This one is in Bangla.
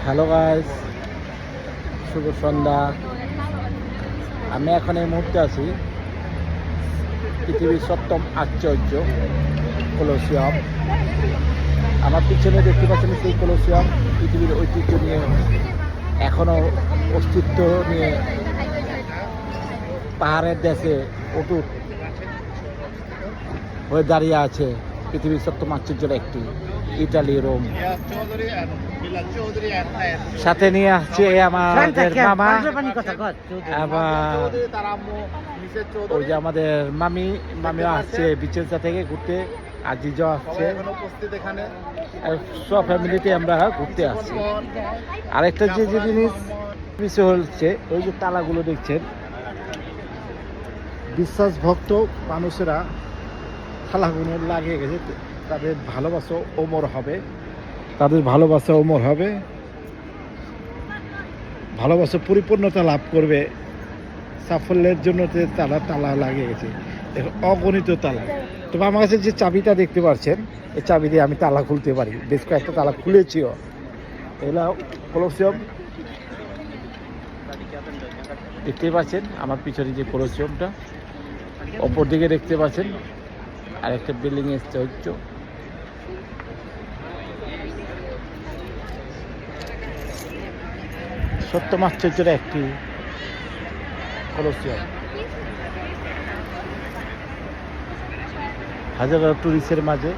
হ্যালো গাইস, শুভ সন্ধ্যা। আমি এখন এই মুহূর্তে আছি পৃথিবীর সপ্তম আশ্চর্য কলোসিয়াম। আমার পিছনে দেখতে পাচ্ছেন সেই কলোসিয়াম পৃথিবীর ঐতিহ্য নিয়ে এখনও অস্তিত্ব নিয়ে পাহাড়ের দেশে অটুট হয়ে দাঁড়িয়ে আছে। পৃথিবীর সপ্তম আশ্চর্যের একটি, ইটালি রোম। সাথে নিয়ে আসছে আমাদের মামা, আবার ওই যে আমাদের মামিও আসছে বিচেলসা থেকে ঘুরতে, আজিজও আসছে। সব ফ্যামিলিতে আমরা ঘুরতে আসছি। আরেকটা যে জিনিস বিষয় হচ্ছে ওই যে তালাগুলো দেখছেন, বিশ্বাস ভক্ত মানুষেরা তালাগুলো লাগিয়ে গেছে। তাদের ভালোবাসা অমর হবে, তাদের ভালোবাসা অমর হবে, ভালোবাসা পরিপূর্ণতা লাভ করবে। সাফল্যের জন্য তালা লাগিয়ে গেছে, অগণিত তালা। তবে আমার কাছে যে চাবিটা দেখতে পাচ্ছেন, এই চাবি দিয়ে আমি তালা খুলতে পারি। বেশ কয়েকটা তালা খুলেছিও। এগুলো কলোসিয়াম দেখতে পাচ্ছেন, আমার পিছনে যে কলোসিয়ামটা, অপর দিকে দেখতে পাচ্ছেন আরেকটা বিল্ডিং এসছে হচ্ছে। সপ্তম আশ্চর্যের একটি কলোসিয়াম। হাজার টুরিস্টের মাঝে